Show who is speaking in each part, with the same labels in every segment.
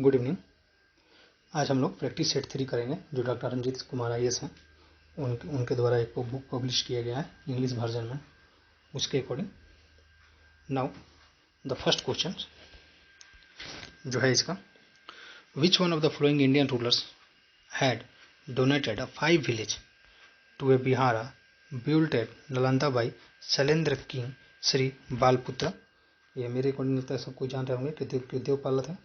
Speaker 1: Good evening. आज हम लोग प्रैक्टिस सेट 3 करेंगे जो डॉक्टर रंजीत कुमार IAS हैं उनके द्वारा एक बुक पब्लिश किया गया है इंग्लिश वर्जन में, उसके according. Now the first question जो है इसका, which one of the following Indian rulers had donated 5 village to a vihara built at Nalanda by Shailendra king Shri Balaputra. ये मेरे अकॉर्डिंग लगता है सब कोई जान रहे होंगे कि देवपाल थे।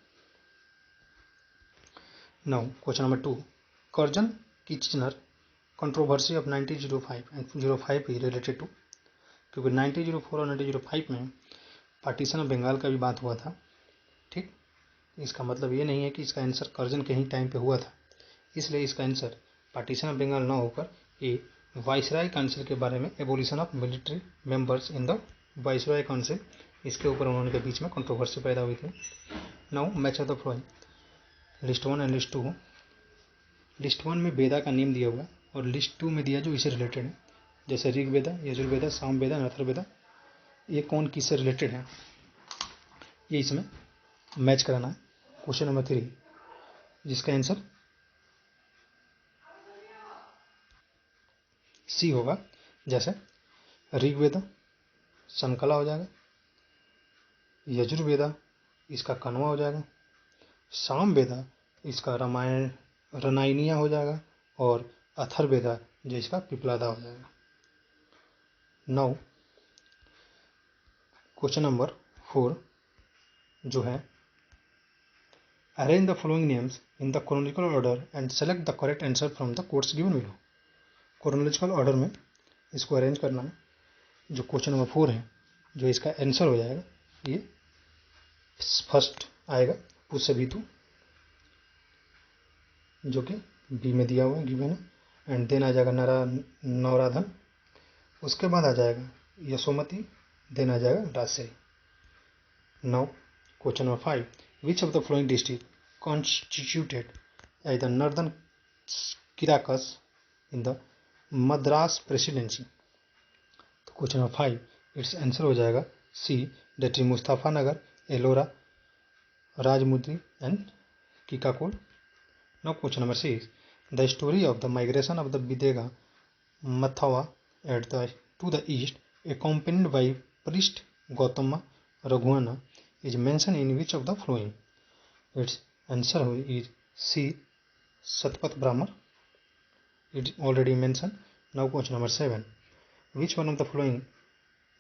Speaker 1: Now, question number 2. Curzon Kitchener controversy of 1905 and 05 is related to, क्योंकि 1904 और 1905 में पार्टीशन ऑफ बंगाल का भी बात हुआ था। ठीक, इसका मतलब ये नहीं है कि इसका आंसर कर्जन के ही टाइम पे हुआ था, इसलिए इसका आंसर पार्टीशन ऑफ बंगाल ना होकर ये वाइसराय काउंसिल के बारे में, abolition of military members in the viceroy council, इसके ऊपर उन्होंने के बीच में कंट्रोवर्सी पैदा हुई थी। Now match of the flowing, list 1 and list 2। List 1 में वेदा का नेम दिया हुआ और लिस्ट 2 में दिया जो इससे रिलेटेड है, जैसे ऋग वेदा, यजुर्वेदा, सामवेदा, अथर्ववेदा, ये कौन किससे रिलेटेड है ये इसमें मैच कराना है। क्वेश्चन नंबर 3 जिसका आंसर सी होगा, जैसे ऋग्वेदा संकला हो जाएगा, यजुर्वेदा इसका कनवा हो जाएगा, सामवेदा इसका रामायण रनाइनिया हो जाएगा और अथर्ववेदा जो इसका पिपलादा हो जाएगा। नाउ क्वेश्चन नंबर 4 जो है, arrange the following names in the chronological order and select the correct answer from the quotes given below. Chronological order में इसको अरेंज करना है। जो क्वेश्चन नंबर 4 है जो इसका आंसर हो जाएगा, ये फर्स्ट आएगा पुष्य भीतु जो कि बी में दिया हुआ है, गिवन है, एंड देन आ जाएगा नवराधन, उसके बाद आ जाएगा यशोमती, देन आ जाएगा राजशाही। Now question number 5, which of the following district constituted as the northern Circars in the Madras presidency. तो क्वेश्चन नंबर 5 इट्स आंसर हो जाएगा C, that is Mustafanagar, Ellora, Rajahmundry and Chicacole. Now question number 6, the story of the migration of the Videga Mathawa to the east, accompanied by priest Gautama Raghuvana, is mentioned in which of the following? Its answer is C, Satpat Brahma. It is already mentioned. Now question number 7, which one of the following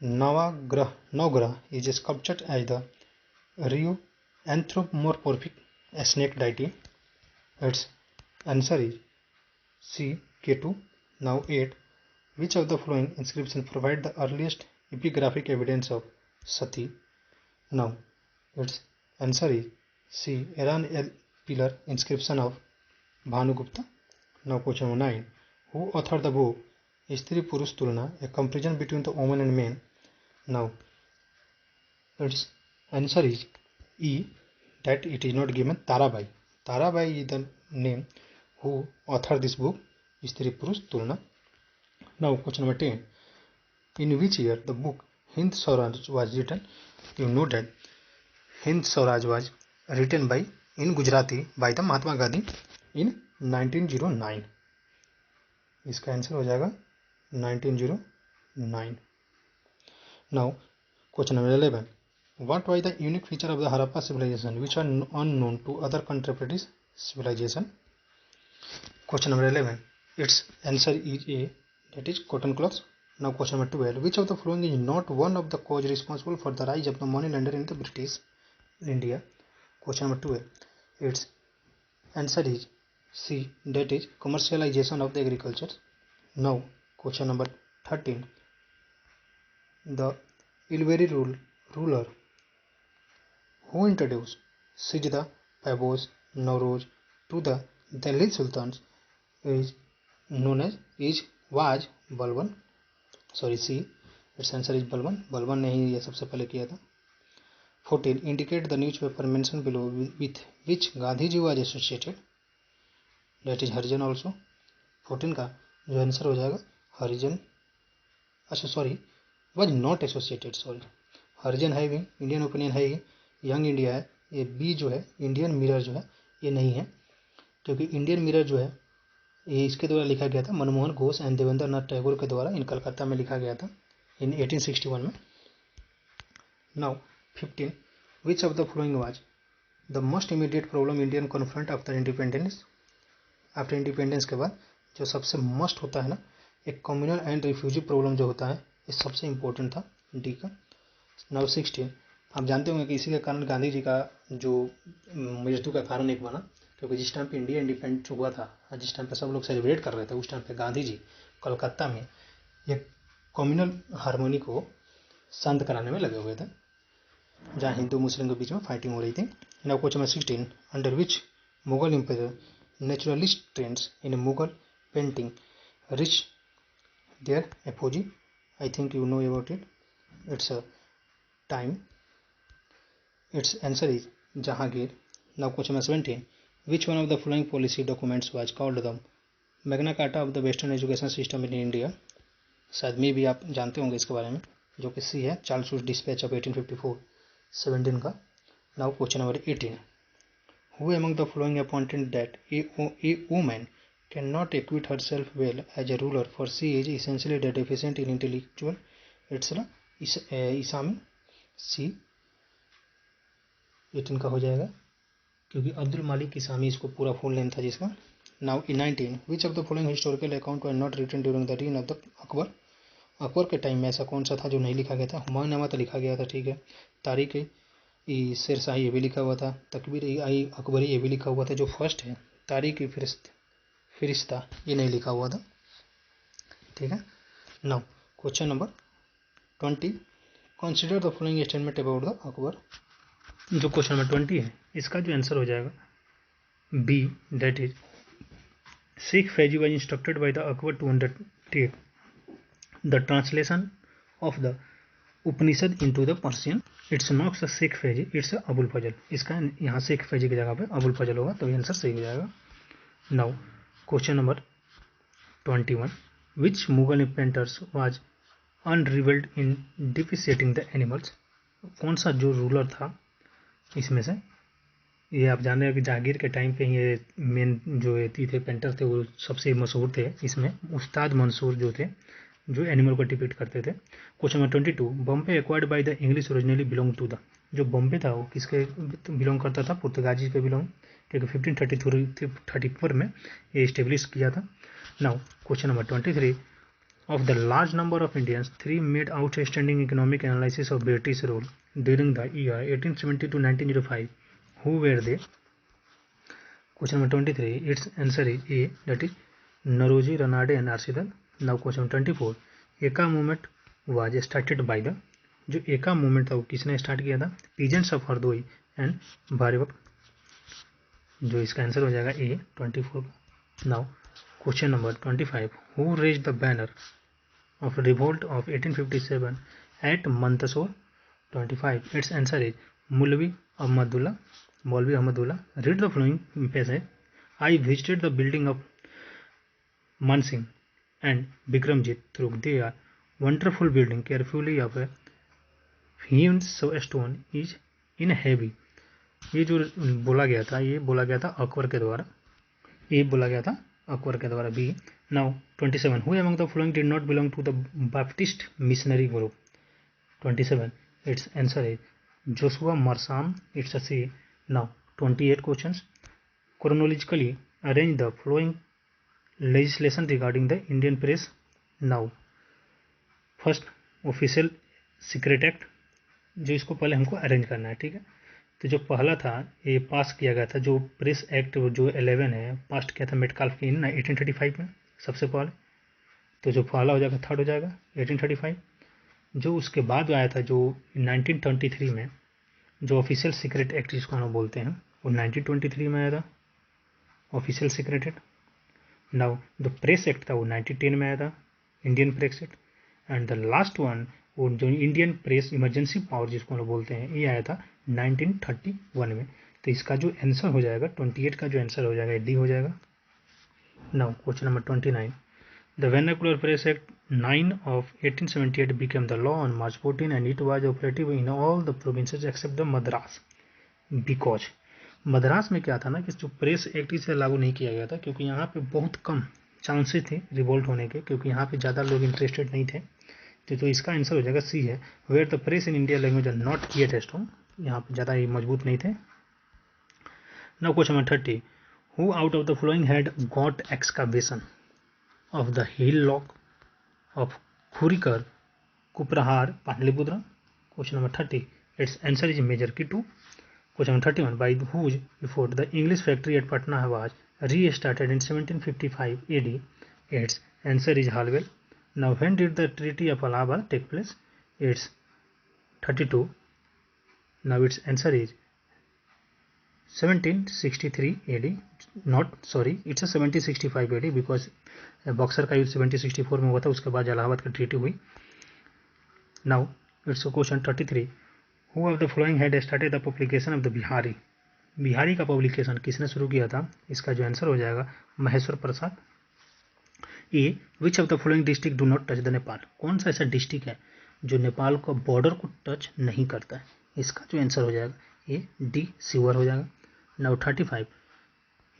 Speaker 1: Navagrah is sculptured as the Rio anthropomorphic snake deity? Its answer is C, K2. Now 8, which of the following inscriptions provide the earliest epigraphic evidence of Sati? Now its answer is C, Iran El pillar inscription of Bhanugupta. Now question number 9, who authored the book Stri Purush Tulna, a comparison between the women and men? Now its answer is E, that it is not given. Tarabai. Tarabai is the name who authored this book, Stri Purush Tulna. Now question number 10, in which year the book Hind Swaraj was written? You know that Hind Swaraj was written in Gujarati by the Mahatma Gandhi in 1909. इसका answer हो जाएगा 1909. Now question number 11, what was the unique feature of the Harappa civilization which are unknown to other contemporary civilization? Question number 11, its answer is A, that is cotton cloth. Now question number 12, which of the following is not one of the cause responsible for the rise of the money lender in the British India? Question number 12, its answer is C, that is commercialization of the agriculture. Now question number 13, the Ilveri ruler who introduced Sijda, Pabos, Nowroz to the Delhi Sultans is known as was Balban. Sorry, C, its answer is Balban. Balban ने ही ये सबसे पहले किया था. 14, indicate the newspaper mentioned below with which Gandhiji was associated. That is Harijan also. 14 का जो answer हो जाएगा हरिजन, अच्छा sorry, was not associated, sorry. हरिजन है भी, इंडियन ओपिनियन है ही, यंग इंडिया है, ये बी जो है इंडियन मिरर जो है ये नहीं है, क्योंकि इंडियन मिरर जो है ये इसके द्वारा लिखा गया था, मनमोहन घोष एंड देवेंद्र नाथ टैगोर के द्वारा इन कलकत्ता में लिखा गया था इन 1861 में। Now 15 which of the following was the most immediate problem Indian confront after independence. After independence के बाद जो सबसे मस्ट होता है ना, एक कम्युनल एंड रिफ्यूजी प्रॉब्लम जो होता है, ये सबसे इंपॉर्टेंट था डी का। नाउ 16 आप जानते होंगे कि इसी के कारण गांधी जी का जो मृत्यु का कारण एक बना, क्योंकि जिस टाइम पे इंडिया इंडिपेंडेंट हुआ था, जिस टाइम पे सब लोग सेलिब्रेट कर रहे थे, उस टाइम पे गांधी जी कलकत्ता में एक कम्युनल हारमोनी को शांत कराने में लगे हुए थे, जहाँ हिंदू मुस्लिम के बीच में फाइटिंग हो रही थी। Now question number 16 under which Mughal empire naturalist trends in Mughal painting reach their apogee. I think you know about it, it's a time, its answer is Jahangir. Now question number 17 which one of the following policy documents was called the Magna Carta of the Western Education System in India। शायद में भी आप जानते होंगे इसके बारे में, जो कि सी है चार्ल्स वुड डिस्पैच ऑफ 1854 17 का। Now question number 18 who among the following appointed that a woman cannot acquit herself well as a ruler for she is essentially deficient in intellectual। Its Isami C 18 का हो जाएगा, क्योंकि अब्दुल मालिक इसामी इसको पूरा full name था जिसका। Now in 19 which of the following historical account were not written during the reign of the Akbar. Akbar के टाइम में ऐसा कौन सा था जो नहीं लिखा गया था। हुमायूं तो लिखा गया था, ठीक है। तारीख ई शेरशाही ये भी लिखा हुआ था, तकबीर आई अकबरी ये भी लिखा हुआ था। जो फर्स्ट है तारीख ई फिरिश्ता ये नहीं लिखा हुआ था, ठीक है। Now question number 20 consider the following statement about the Akbar. जो क्वेश्चन नंबर 20 है इसका जो आंसर हो जाएगा B, that is Sheikh Faizi was instructed by the Akbar to undertake the translation of the Upanishad into the Persian। It's not a Sheikh Faizi, it's a Abul Fazl। इसका यहाँ Sheikh Faizi की जगह पे अबुल फजल होगा, तो ये answer सही हो जाएगा। Now question number 21 which Mughal painters was unrivaled in depreciating the animals। कौन सा जो रूलर था इसमें से, ये आप जान रहे हैं कि जहांगीर के टाइम पे ये मेन जो थे पेंटर थे वो सबसे मशहूर थे। इसमें उस्ताद मंसूर जो थे, जो एनिमल को डिपिक्ट करते थे। Question number 22 Bombay acquired by the English originally belong to the. जो बॉम्बे था वो किसके बिलोंग करता था, पुर्तगाजी पे बिलोंग, क्योंकि 1534 में ये इस्टेब्लिश किया था। Now question number 23 of the large number of Indians 3 made outstanding economic analysis of British rule during the year 1870 to 1905। Who were they? Question number 23 its answer is A, that is Nauroji, Ranade and Arshidal। Now question number 24 Eka movement was started by the। जो एका movement था वो किसने start किया था, peasants of Hardoi and भारीवक। जो इसका आंसर हो जाएगा A 24। Now question number 25 who raised the banner of revolt of 1857 at Mandsaur. 25 it's answer is Maulvi Ahmadullah. Read the following passage। I visited the building of Mansingh and Bikramjit Truk। They are wonderful building carefully of a hewn stone is in heavy। ये जो बोला गया था, ये बोला गया था अकबर के द्वारा, ये बोला गया था अकबर के द्वारा भी। Now 27 who among the following did not belong to the Baptist missionary group। 27 its answer is Joshua Marsam, it's a C। Now 28 questions chronologically arrange the following legislation regarding the Indian press। Now first official secret act, जो इसको पहले हमको arrange करना है, ठीक है। तो जो पहला था ये पास किया गया था, जो प्रेस एक्ट जो 11 है पास किया था मेटकाल्फ इन 1835 में सबसे पहले। तो जो पहला हो जाएगा थर्ड हो जाएगा 1835। जो उसके बाद आया था जो 1923 में जो ऑफिशियल सीक्रेट एक्ट जिसको हम बोलते हैं वो 1923 में आया था ऑफिशियल सीक्रेट एक्ट। नाउ जो प्रेस एक्ट था वो 1910 में आया था Indian press act. And the last one वो जो इंडियन प्रेस इमरजेंसी पावर जिसको हम बोलते हैं ये आया था 1931 में। तो इसका जो आंसर हो जाएगा 28 का जो आंसर हो जाएगा डी हो जाएगा। Now question number 29 the vernacular press act 9 of 1878 became the law on March 14 and it was operative in all the provinces except the Madras। Because Madras में क्या था ना कि जो प्रेस एक्ट इसे लागू नहीं किया गया था क्योंकि यहाँ पे बहुत कम चांसेस थे रिवोल्ट होने के, क्योंकि यहाँ पे ज़्यादा लोग इंटरेस्टेड नहीं थे। तो इसका आंसर हो जाएगा सी है, where the press in India language are not yet strong, यहाँ पे ज़्यादा ही मजबूत नहीं थे। Now question number 30, who out of the following had got excavation of the hillock of खुरीकर Kumrahar Pataliputra. Question number 30, its answer is major Kitu. Question number 31, by whose effort the English factory at Patna was restarted in 1755 AD? Its answer is Halwell. Now, when did the Treaty of Allahabad take place? It's 32. Now, its answer is 1763 AD. It's a 1765 AD because Buxar का युद्ध 1764 में हुआ था, उसके बाद इलाहाबाद की treaty हुई। Now it's question 33, who of the following had started the publication of the Bihari? Bihari का पब्लिकेशन किसने शुरू किया था? इसका जो आंसर हो जाएगा Maheshwar Prasad. A, which of the following district do not touch the Nepal? कौन सा ऐसा डिस्ट्रिक्ट है जो नेपाल का बॉर्डर को टच नहीं करता है? इसका जो आंसर हो जाएगा ए, डी, शिवर हो जाएगा। Now 35,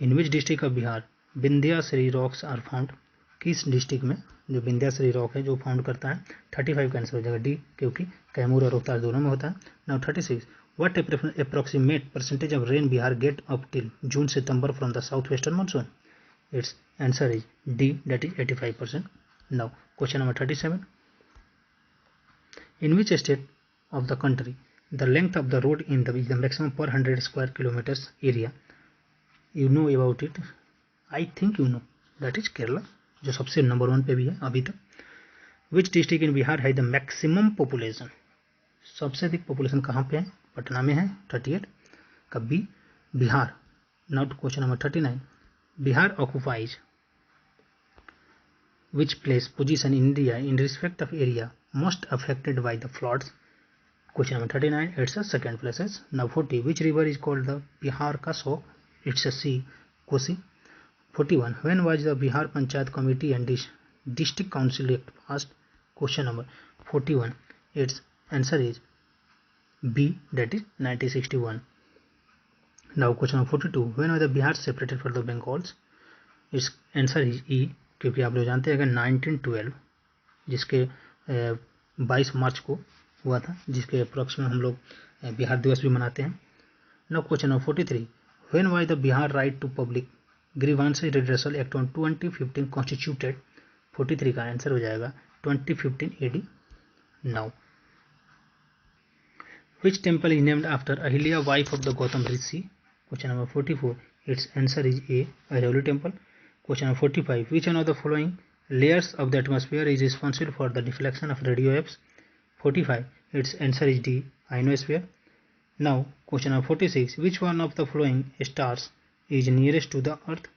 Speaker 1: in which district of Bihar Vindhyachali rocks are found? किस डिस्ट्रिक्ट में जो विंध्याचली रॉक है जो फाउंड करता है? 35 का आंसर हो जाएगा डी, क्योंकि कैमूर और रोहतास दोनों में होता है। Now 36, what approximate percentage of rain Bihar get up till June September from the southwestern monsoon? Its answer is D, that is 85%. Now question number 37, in which state of the country the length of the road in the is the maximum per 100 square kilometers area? You know about it, I think you know, that is Kerala, जो सबसे number 1 पे भी है अभी तक। Which district in Bihar has the maximum population? सबसे अधिक population कहाँ पे है? पटना में है, 38 का B, Bihar. Now to question number 39, Bihar occupies which place position in India in respect of area most affected by the floods? Question number 39, its a second places. Now 40, which river is called the Bihar का सो? Its a C, Kosi. 41, when was the Bihar panchayat committee and district council act passed? Question number 41, its answer is B, that is 1961. Now question number 42, when was the Bihar separated from the Bengals? its answer is E, क्योंकि आप लोग जानते हैं कि 1912 जिसके 22 मार्च को हुआ था, जिसके अप्रॉक्स में हम लोग बिहार दिवस भी मनाते हैं। Now question number 43, when was the Bihar right to public grievances redressal act on 2015 constituted? 43 का आंसर हो जाएगा 2015 AD. Now which temple is named after Ahilya, wife of the Gautam Rishi? Question number 44, its answer is A, Airauli temple. Question number 45, which one of the following layers of the atmosphere is responsible for the deflection of radio waves? 45, its answer is D, ionosphere. Now question number 46, which one of the following stars is nearest to the earth?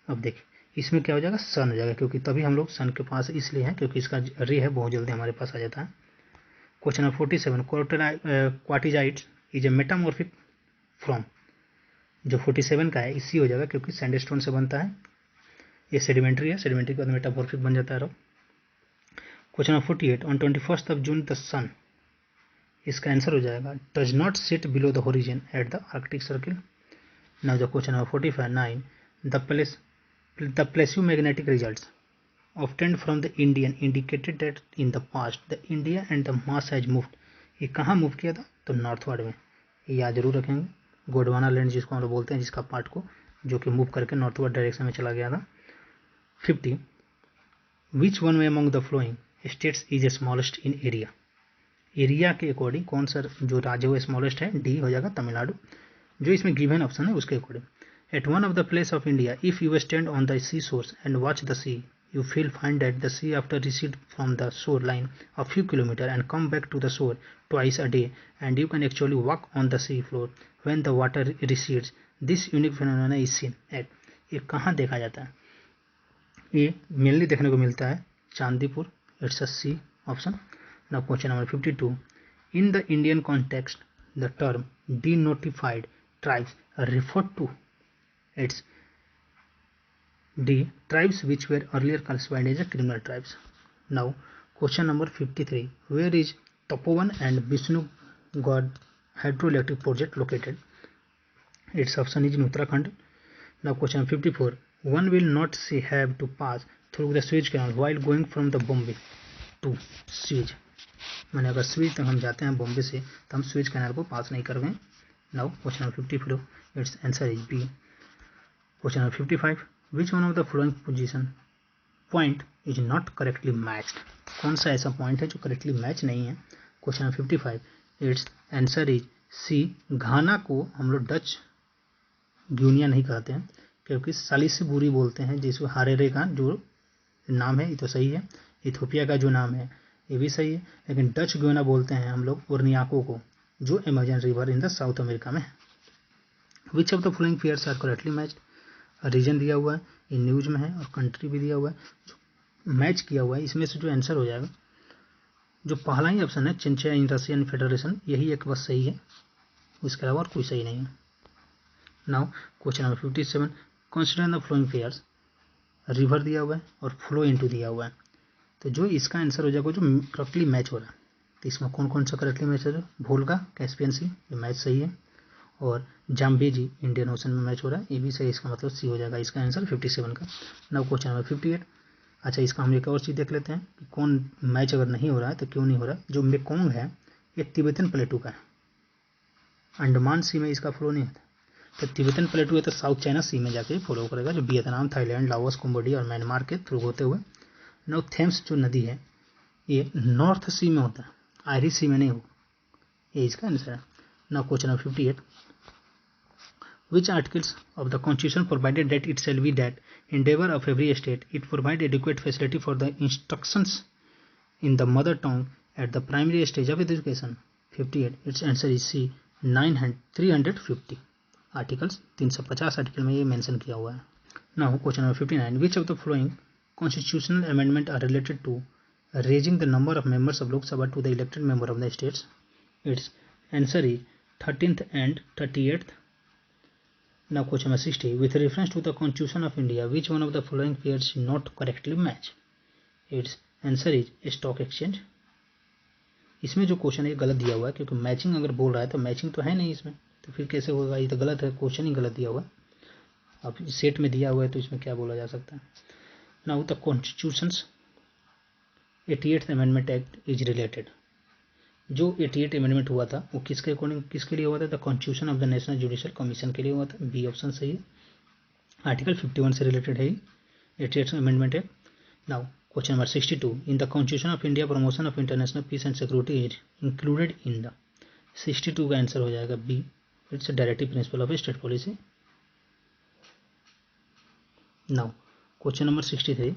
Speaker 1: अब देखिए इसमें क्या हो जाएगा, सन हो जाएगा, क्योंकि तभी हम लोग सन के पास इसलिए हैं क्योंकि इसका रे है बहुत जल्दी हमारे पास आ जाता है। Question number 47, quartzite is a metamorphic from? जो 47 का है इसी हो जाएगा क्योंकि सैंडस्टोन से बनता है, ये सेडिमेंट्री है, सेडिमेंट्री के बाद मेटामॉर्फिक बन जाता है। Question number 48, on 21 June the sun, इसका आंसर हो जाएगा does not set below the horizon at the arctic circle. Now the question number 45, 9 the palaeomagnetic results obtained from the Indian indicated that in the past the India and the Mars has moved. ये कहाँ move किया था? तो northward में, ये याद जरूर रखेंगे। गोडवाना लैंड जिसको हम लोग बोलते हैं, जिसका पार्ट को जो कि मूव करके नॉर्थवर्ड डायरेक्शन में चला गया था। 50, which one way among the flowing states is a smallest in area? Area के अकॉर्डिंग कौन सा जो राज्य वो स्मॉलेस्ट है? डी हो जाएगा तमिलनाडु, जो इसमें गिवन ऑप्शन है उसके according. At one of the place of India if you stand on the seashore and watch the sea, you will find that the sea after recede from the shore line a few kilometers and come back to the shore twice a day, and you can actually walk on the sea floor when the water recedes. This unique phenomenon is seen at, ये कहाँ देखा जाता है? ये mainly देखने को मिलता है Chandipur, it's a C option. Now question number 52, in the Indian context the term denotified tribes referred to? It's D, tribes which were earlier classified as a criminal tribes. Now question number 53, where is Tapovan and Vishnu God hydroelectric project located? Its option is in Uttarakhand. Now question 54. One will not have to pass through the Suez Canal while going from the Bombay to Suez. मैंने अगर switch तक हम जाते हैं बॉम्बे से तो हम switch canal को पास नहीं कर गए. Now question number 54. It's answer is B. Question number 55. Which one of the following position point is not correctly matched? कौन सा ऐसा पॉइंट है जो करेक्टली मैच नहीं है? Question number 55. Its answer is C. Ghana को हम लोग डच गिनिया नहीं कहते हैं क्योंकि सालिस से बुरी बोलते हैं, जिसको हारेरे का जो नाम है ये तो सही है, इथोपिया का जो नाम है ये भी सही है, लेकिन डच ग्योना बोलते हैं हम लोग ओर्नियाको को, जो Amazon river in the South America में है. Which of the following pairs are correctly matched? Region दिया हुआ है, ये न्यूज में है और कंट्री भी दिया हुआ है. जो मैच किया हुआ है इसमें से जो आंसर हो जाएगा, जो पहला ही ऑप्शन है चिंचिया इन रशियन फेडरेशन, यही एक बस सही है, इसके अलावा और कोई सही नहीं है. Now question number 57. Consider the following pairs. River दिया हुआ है और फ्लो इनटू दिया हुआ है, तो जो इसका आंसर हो जाएगा जो करेक्टली मैच हो रहा है, तो इसमें कौन कौन सा करेक्टली मैच हो रहा है? वोल्गा कैस्पियन सी, ये मैच सही है, और जाम्बेजी इंडियन ओशन में मैच हो रहा है, ये भी सही. इसका मतलब सी हो जाएगा इसका आंसर 57 का. Now question number 58. अच्छा, इसका हम एक और चीज़ देख लेते हैं कि कौन मैच अगर नहीं हो रहा है तो क्यों नहीं हो रहा है. जो मेकोंग है ये तिब्बतन प्लेटू का है, अंडमान सी में इसका फ्लो नहीं होता, तो तिब्बतन प्लेटू है तो साउथ चाइना सी में जाके फॉलो करेगा, जो वियतनाम, थाईलैंड, लाओस, कंबोडिया और म्यांमार के थ्रू होते हुए. नाउ थेम्स जो नदी है ये नॉर्थ सी में होता है, आयरिश सी में नहीं हो, ये इसका आंसर है. Now question number 58. Which articles of the Constitution provided that it shall be that endeavor of every state it provide adequate facility for the instructions in the mother tongue at the primary stage of education? 58. Its answer is C. 350 articles. 350 article में ये mention किया हुआ है. Now question number 59. Which of the following constitutional amendment are related to raising the number of members of Lok Sabha to the elected member of the states? Its answer is 13th and 38th. Now question number 60. With reference to the Constitution of India, which one of the following pairs not correctly match? Its answer is stock exchange. इसमें जो question है गलत दिया हुआ है, क्योंकि matching अगर बोल रहा है तो मैचिंग तो है नहीं इसमें, तो फिर कैसे होगा? ये तो गलत है, क्वेश्चन ही गलत दिया हुआ है. अब सेट में दिया हुआ है तो इसमें क्या बोला जा सकता है? Now the constitutions 88th amendment act is related. जो 88 अमेंडमेंट हुआ था वो किसके अकॉर्डिंग किसके लिए हुआ था? The constitution of the national judicial commission के लिए हुआ था. बी ऑप्शन सही है. आर्टिकल 51 से रिलेटेड है 88 amendment act. Now question number 62. In the constitution of India promotion of international peace and security is included in the. 62 का answer हो जाएगा B. It's a directive principle of state policy. Now question number 63.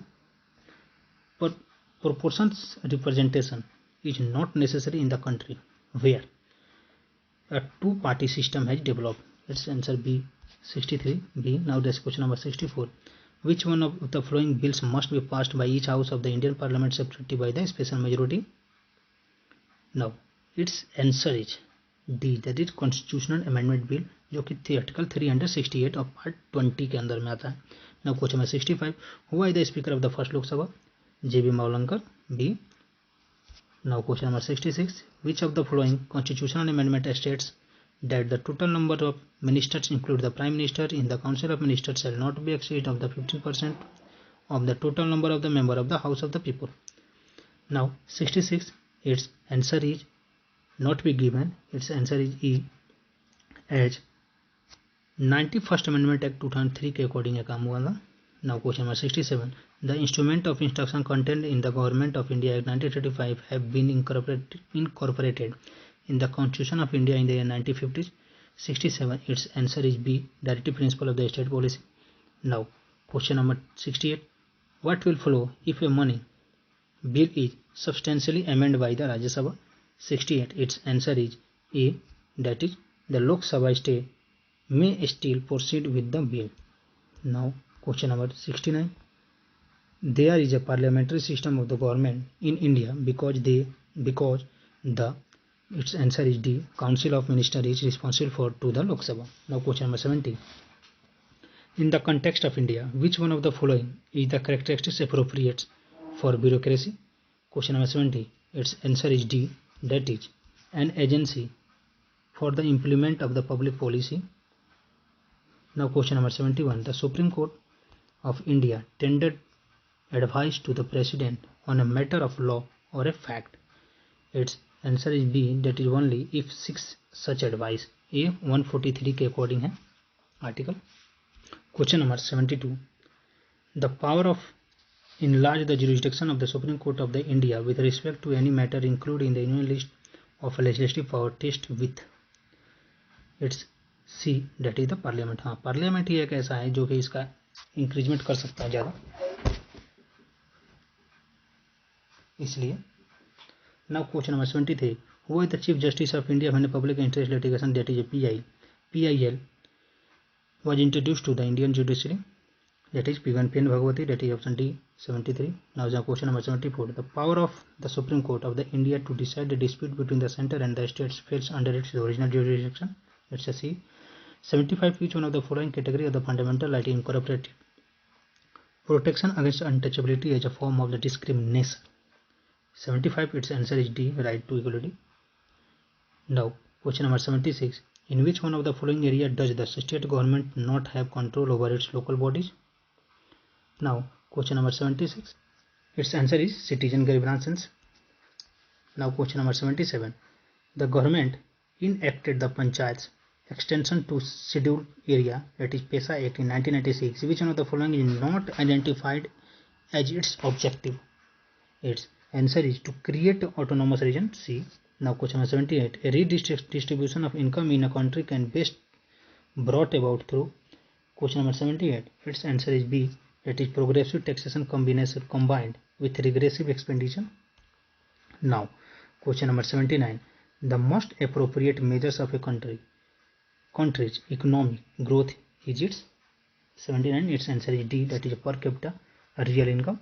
Speaker 1: proportions representation is not necessary in the country where a two-party system has developed. Its answer B. 63 B. Now this question number 64. Which one of the following bills must be passed by each house of the Indian Parliament separately by the special majority? Now its answer is D. That is constitutional amendment bill, जो कि article 368 और part 20 के अंदर में आता है. Now question number 65. Who is the speaker of the first Lok Sabha? J.B. Mavlankar. B. Now question number 66. Which of the following constitutional amendment states that the total number of ministers include the Prime Minister in the Council of Ministers shall not be exceed of the 15% of the total number of the member of the House of the People? Now 66. Its answer is not be given. Its answer is E. As 91st Amendment Act 2003 के according ये काम हुआ था. Now question number 67. The instrument of instruction contained in the Government of India Act 1935 have been incorporated in the Constitution of India in the year 1950s. 67. Its answer is B. Directive principle of the state policy. Now question number 68. What will follow if a money bill is substantially amended by the Rajya Sabha? 68. Its answer is A. That is the Lok Sabha stay may still proceed with the bill. Now question number 69. There is a parliamentary system of the government in India because the its answer is D. Council of Ministers is responsible for to the Lok Sabha. Now question number 70. In the context of India, which one of the following is the characteristics appropriate for bureaucracy? Question number 70. Its answer is D. That is an agency for the implement of the public policy. Now question number 71. The Supreme Court of India tendered advice to the President on a matter of law or a fact. Its answer is B, that is only if 6 such advice. ये 143 के according है article. Question number 72. The power of enlarge the jurisdiction of the Supreme Court of the India with respect to any matter included in the union list of legislative power test with its C, that is the parliament. हाँ, parliament ही एक ऐसा है जो कि इसका increment कर सकता है ज़्यादा, इसलिए. Now question number 73. Who is the Chief Justice of India when a public interest litigation, that is a PIL was introduced to the Indian judiciary? That is P1 P.N. Bhagwati, that is option D, 73. Now the question number 74. The power of the Supreme Court of the India to decide the dispute between the center and the states falls under its original jurisdiction. It's a C. 75. Each one of the following category of the fundamental right incorporated protection against untouchability as a form of the discrimination. 75. Its answer is D, right to equality. Now question number 76. In which one of the following area does the state government not have control over its local bodies? Now question number 76. Its answer is citizen grievances. Now question number 77. The government enacted the Panchayats extension to scheduled area, that is PESA Act in 1996. Which one of the following is not identified as its objective? Its answer is to create autonomous region, C. Now question number 78. A redistribution of income in a country can best brought about through. Question number 78. Its answer is B, that is progressive taxation combined with regressive expenditure. Now question number 79. The most appropriate measures of a country's economic growth is its. 79. Its answer is D, that is per capita real income.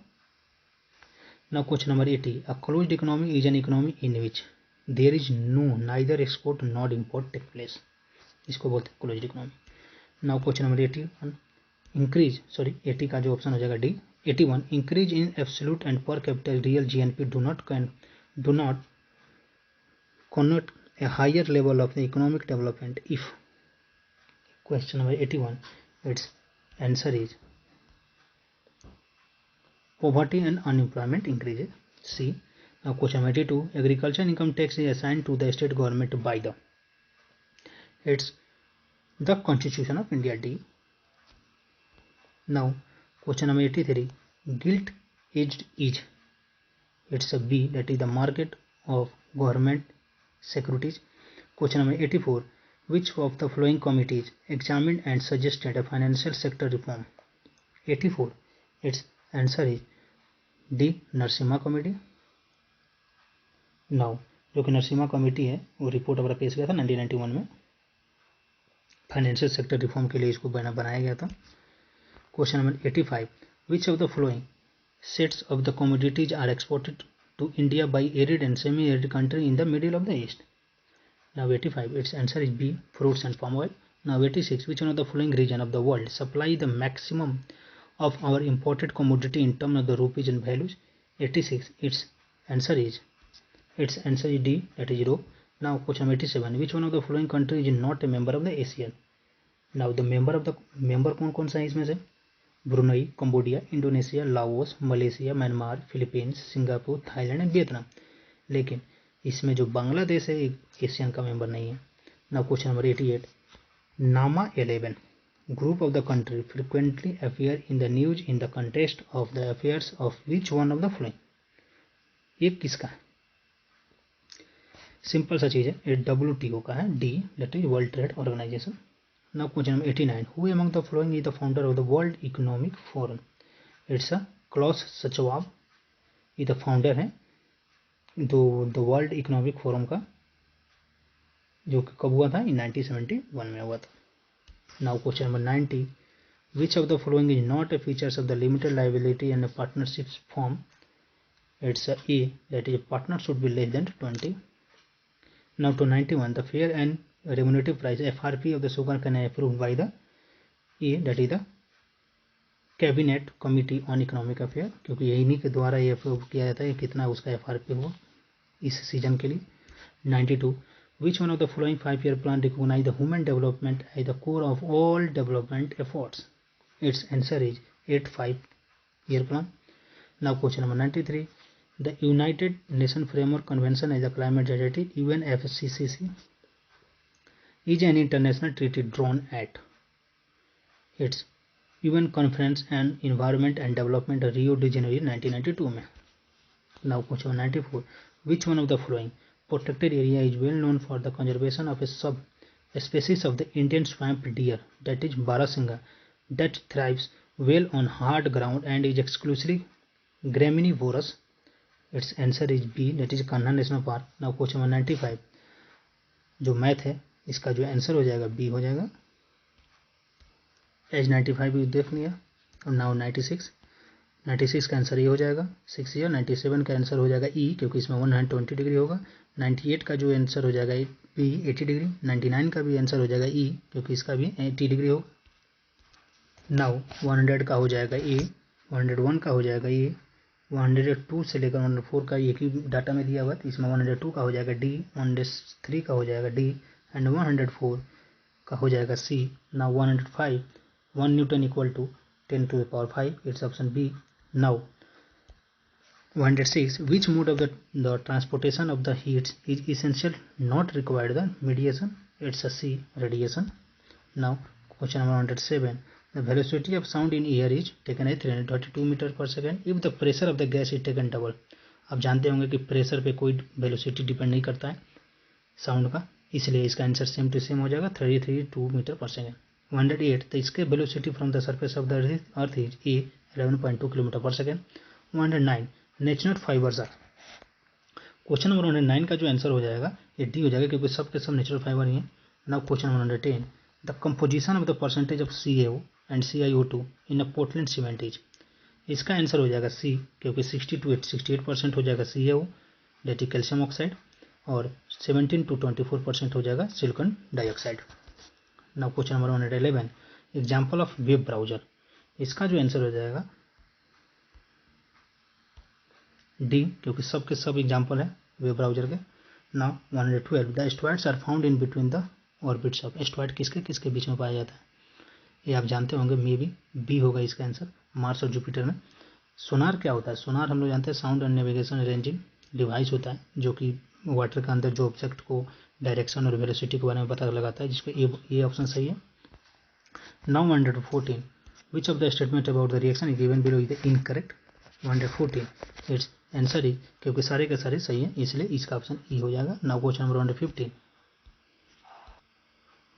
Speaker 1: Now question number 80. A closed economy is an economy in which there is neither export nor import take place. इसको बोलते हैं closed economy. Now question number 81. 80 का जो option हो जाएगा D. 81. Increase in absolute and per capita real GNP do not connote a higher level of the economic development if. Question number 81. Its answer is poverty and unemployment increases, C. Now question 82. Agriculture income tax is assigned to the state government by the. It's the Constitution of India, D. Now question number 83. Gilt edged is. It's a B, that is the market of government securities. Question number 84. Which of the following committees examined and suggested a financial sector reform? 84. Its answer is D, Narasimha committee. Now जो कि Narasimha committee है वो report वगैरह पेश किया था 1991 में, financial sector reform के लिए इसको बनाया गया था. Question number 85. Which of the following sets of the commodities are exported to India by arid and semi arid country in the middle of the east? Now 85. It's answer is B, fruits and palm oil. Now 86. Which one of the following region of the world supply the maximum of our imported commodity in terms of the rupees and values? 86. Its answer is D, that is Europe. Now question 87. Which one of the following country is not a member of the ASEAN? Now the member कौन सा है इसमें से? Brunei, Cambodia, Indonesia, Laos, Malaysia, Myanmar, Philippines, Singapore, Thailand and Vietnam. लेकिन इसमें जो बांग्लादेश है Asian का मेंबर नहीं है. Now question number 88. नामा 11 group of the country frequently appear in the news in the context of the affairs of which one of the following? ये किसका है? सिंपल सा चीज है, ये WTO का है, D, that is World Trade Organization. Now question number 89. Who among the following is the founder of the World Economic Forum? It's a Klaus Schwab. ये द फाउंडर है द वर्ल्ड इकोनॉमिक फोरम का, जो कि कब हुआ था? इन 1971 में हुआ था. Now question number 90. Which of the following is not a features of the limited liability and partnerships form? Its A, that is partner should be less than 20. Now to 91. The fair and remunerative price FRP of the sugarcane approved by the A, that is the cabinet committee on economic affair, क्योंकि इन्हीं के द्वारा ये approve किया जाता है कितना उसका FRP हो इस सीजन के लिए. 92. Which one of the following 5-year plan recognize the human development as the core of all development efforts? Its answer is 8-5-year plan. Now question number 93. The United Nations Framework Convention as a climate treaty, UNFCCC, is an international treaty drawn at its UN Conference on Environment and Development Rio de Janeiro 1992 में. Now question 94. Which one of the following protected area is well known for the conservation of a subspecies of the Indian swamp deer, that is Barasingha, that thrives well on hard ground and is exclusively graminivorous? Its answer is B, that is Kanha national park. Now question number 95. जो math है इसका जो answer हो जाएगा B हो जाएगा. As 95 भी देख लिया. और नाउ 96 का आंसर ये हो जाएगा 6 ईयर. 97 का आंसर हो जाएगा ई, क्योंकि इसमें 120 डिग्री होगा. 98 का जो आंसर हो जाएगा बी 80 डिग्री. 99 का भी आंसर हो जाएगा ई, क्योंकि इसका भी 80 डिग्री होगा. नाउ 100 का हो जाएगा ए, 101 का हो जाएगा ए, 102 से लेकर 104 का एक ही डाटा में दिया हुआ, तो इसमें 102 का हो जाएगा डी, 103 का हो जाएगा डी, एंड 104 का हो जाएगा C. Now 105, 1 newton equal to 10 to the power 5, its option B. Now 106, which mode of the transportation of the heat is essential not required the mediation? It's a C, radiation. Now question number 107. The velocity of sound in air is taken as 332 metre पर second if the pressure of the gas is taken double. आप जानते होंगे कि pressure पे कोई velocity depend नहीं करता है साउंड का, इसलिए इसका आंसर सेम टू सेम हो जाएगा 332 मीटर पर सेकेंड. 108, तो इसके velocity from the surface of the earth is a 11.2 kilometre per second. 109, natural fibers are. Question number 109 का जो आंसर हो जाएगा ये डी हो जाएगा, क्योंकि सब के सब नेचुरल फाइबर ही हैं. Now question number 110, the composition of the percentage of CaO and CiO2 in a Portland cement is. इसका आंसर हो जाएगा सी, क्योंकि 60 to 68% हो जाएगा CaO, that is calcium oxide, और 17 to 24% हो जाएगा silicon dioxide. Now question number 111, example of web browser. इसका जो आंसर हो जाएगा डी, क्योंकि सब के सब एग्जाम्पल है वेब ब्राउजर के. Now 112, the asteroids are found in between the orbits of. Asteroid किसके किसके बीच में पाया जाता है ये आप जानते होंगे, मे बी बी होगा इसका आंसर, मार्स और जुपिटर में. सोनार क्या होता है? सोनार हम लोग जानते हैं sound and navigation ranging device होता है, जो कि वाटर के अंदर जो ऑब्जेक्ट को डायरेक्शन और वेलोसिटी के बारे में पता लगाता है, जिसको ये ऑप्शन सही है. Now 114, which of the statement about the reaction is given below is the incorrect. 114, it's answer is, क्योंकि सारे के सारे सही है इसलिए इसका ऑप्शन ई हो जाएगा. Now question number 115,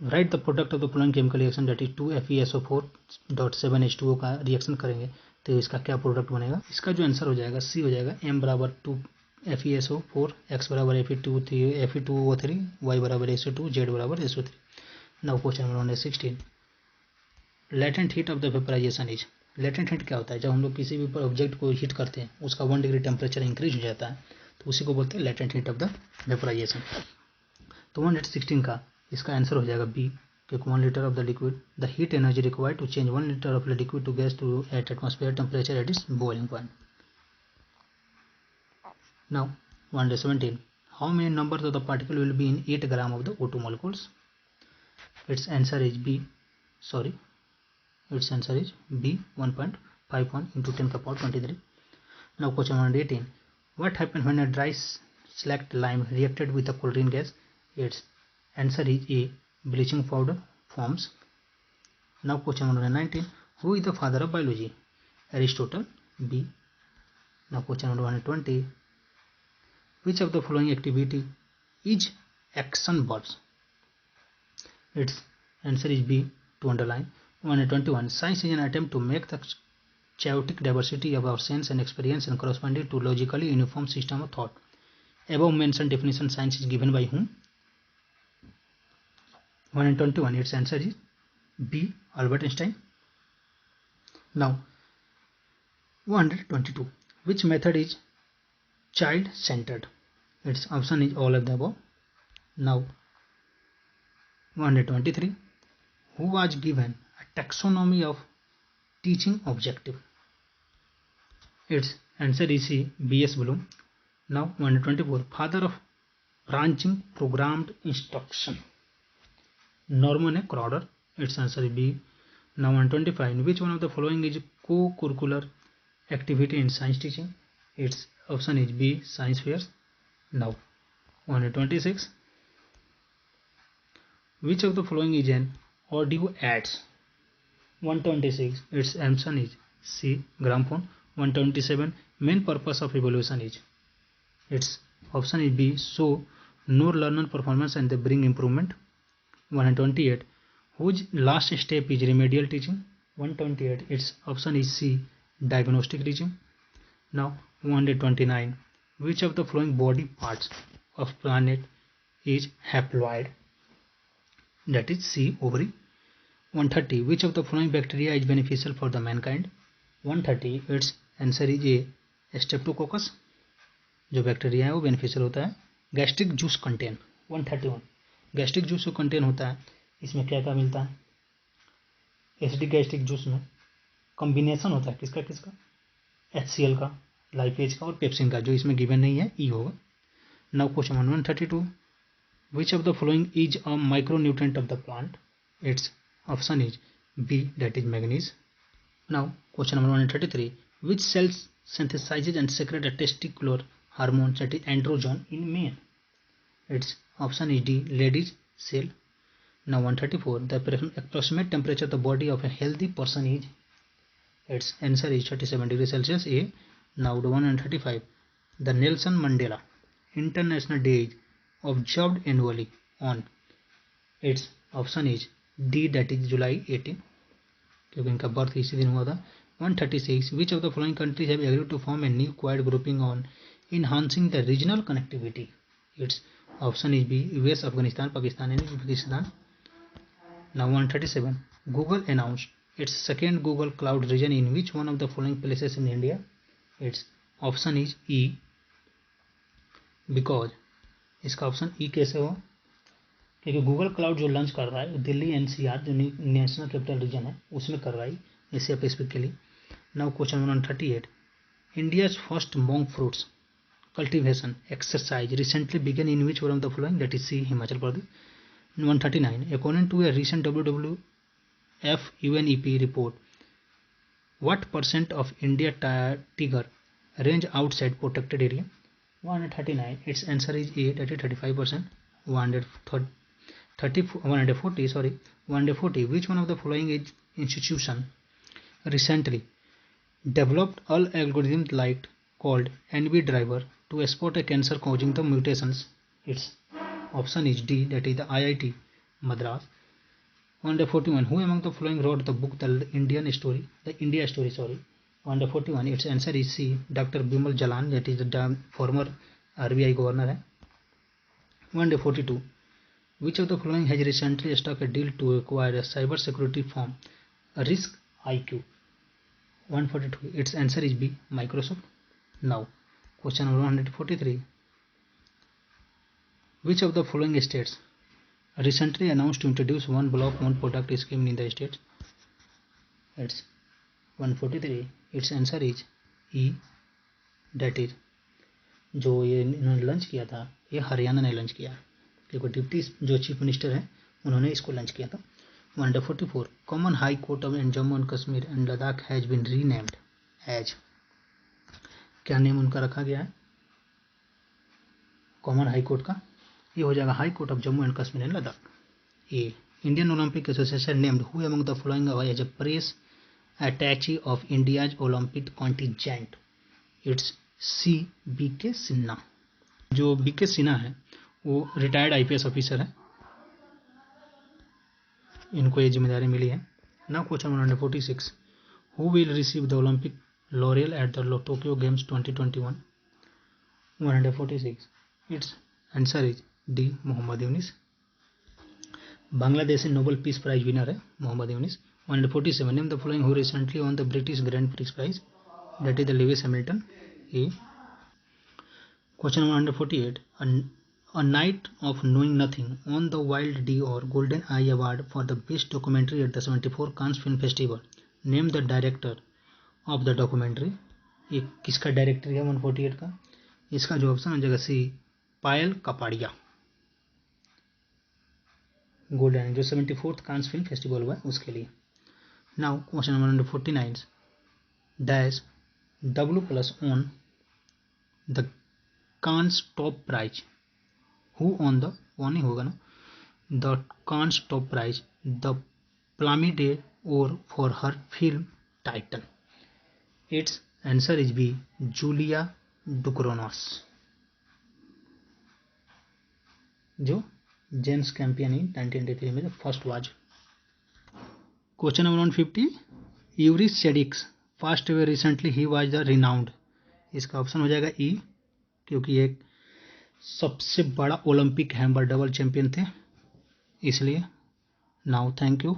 Speaker 1: right the product of the following chemical reaction that is 2FeSO4.7H2O का रिएक्शन करेंगे तो इसका क्या प्रोडक्ट बनेगा. इसका जो आंसर हो जाएगा सी हो जाएगा, m बराबर 2FeSO4, x बराबर Fe2O3, y बराबर SO2, z बराबर SO3. Now question number 116, latent heat of the vaporisation is. Latent heat क्या होता है? जब हम लोग किसी भी ऑब्जेक्ट को हीट करते हैं उसका 1 डिग्री टेम्परेचर इंक्रीज हो जाता है, तो उसी को बोलते हैं latent heat of the vaporisation. तो 116 का इसका आंसर हो जाएगा बी, क्योंकि 1 litre of the liquid, the heat energy required to change 1 litre of the liquid to gas to at atmosphere temperature at its boiling point. Now 117, how many numbers of the particle will be in 8 gram of the O2 molecules. It's answer is B, sorry it's answer is B 1.51 into 10 का power 23. Now question 118, what happened when a dry slacked lime reacted with a chlorine gas? Its answer is A, bleaching powder forms. Now question 119, who is the father of biology? Aristotle, B. Now question number 120, which of the following activity is action verbs? Its answer is B, to underline. 121, science is an attempt to make the chaotic diversity of our sense and experience and corresponding to logically uniform system of thought. Above mentioned definition science is given by whom? 121, its answer is B, Albert Einstein. Now 122, which method is child centered? Its option is all of the above. Now 123, who was given a taxonomy of teaching objective? Its answer is C, B.S. Bloom. Now 124, father of branching programmed instruction. Norman A. Crowder. Its answer is B. Now 125. In which one of the following is co-curricular activity in science teaching? Its option is B. Science fairs. Now 126. Which of the following is an audio ads? 126. Its answer is C. gramophone. 127. Main purpose of evaluation is? Its option is B. So no learner performance and they bring improvement. 128. Whose last step is remedial teaching? 128. Its option is C. diagnostic teaching. Now 129. Which of the following body parts of planet is haploid? That is C. ovary. 130. Which of the following bacteria is beneficial for the mankind? 130. Its answer is A. Streptococcus जो bacteria है वो beneficial होता है. Gastric juice contain. 131. Gastric juice जो contain होता है इसमें क्या क्या मिलता है? एसिडिक गैस्ट्रिक जूस में कॉम्बिनेशन होता है किसका किसका? HCl का, लाइपेज का और पेप्सिन का, जो इसमें गिवन नहीं है, ई होगा. Now question 132. Which of the following is a micronutrient of the plant? Its option is B. That is manganese. Now question number 133. Which cells synthesizes and secrete a testicular hormone that is androgen in men? Its option is D. ladies cell. Now 134. The approximate temperature of the body of a healthy person is? Its answer is 37 degrees Celsius. A. Now 135. The Nelson Mandela International Day is observed annually on? Its option is D. that is July 18, क्योंकि इनका birth इसी दिन हुआ था. 136. Which of the following countries have agreed to form a new Quad grouping on enhancing the regional connectivity? Its option is B. US, Afghanistan, Pakistan and Uzbekistan. Now 137. Google announced its second Google Cloud region in which one of the following places in India? Its option is E. Because इसका option E कैसे हो? क्योंकि Google cloud जो launch कर रहा है Delhi NCR जो national capital region है उसमें कर रहा है, एशिया पैसिफिक के लिए. Now question 138. India's first monk fruits cultivation exercise recently began in which one of the following? That is C. Himachal Pradesh. 139. According to a recent WWF UNEP report, what % of India tiger range outside protected area? 139. Its answer is A. that is 35%. 140. Which one of the following is institution recently developed all algorithms like called NV driver to spot a cancer causing the mutations? Its option is D. that is the IIT Madras. 141. Who among the following wrote the book The India Story? 141. Its answer is C. Dr. Bimal Jalan, that is the former RBI governor है. 142. Which of the following has recently struck a deal to acquire a cyber security firm Risk IQ? 142. Its answer is B. Microsoft. Now question number 143. Which of the following states recently announced to introduce one block one product scheme in the states? It's 143. Its answer is E. that is जो ये इन्होंने launch किया था ये हरियाणा ने launch किया, क्योंकि deputy जो चीफ मिनिस्टर है उन्होंने इसको लॉन्च किया था. 144. Common high court of Jammu and Kashmir and Ladakh has been renamed as? क्या नेम उनका रखा गया है कॉमन हाई कोर्ट का? ये हो जाएगा high court of Jammu and Kashmir and Ladakh. A. Indian Olympic association named who among the following as a press attache of India's Olympic contingent? It's C. BK Sinha. जो BK सिन्हा है वो रिटायर्ड IPS ऑफिसर है, इनको ये जिम्मेदारी मिली है. Now question 146. Who will receive the olympic laurel at the Tokyo games 2021? 146. Its answer is D. Mohammad Yunus. Bangladeshi Nobel peace prize winner है Mohammad Yunus. 147. Name the following who recently on the British grand prix prize? That is the Lewis Hamilton. A. Question 148. A Night of Knowing Nothing won the Wild D or Golden Eye Award for the Best Documentary at the 74 Cannes Film Festival. Name the director of the documentary. ये किसका director है 148 का? इसका जो option हो जाएगा सी. पायल Kapadia. Golden, जो 74th Cannes film festival हुआ है उसके लिए। Now question number 49, dash W+ on the Cannes top prize, who on the, one ही होगा ना, the Cannes top prize, the Palme d'Or for her film Titane. Its answer is B, Julia Ducournau, जो Jane Campion in 1983 में first was. Question number 150, यूरिस्टिड्स passed away recently, he was the renowned. इसका option हो जाएगा ई, क्योंकि एक सबसे बड़ा ओलंपिक हैमर डबल चैंपियन थे इसलिए। Now thank you.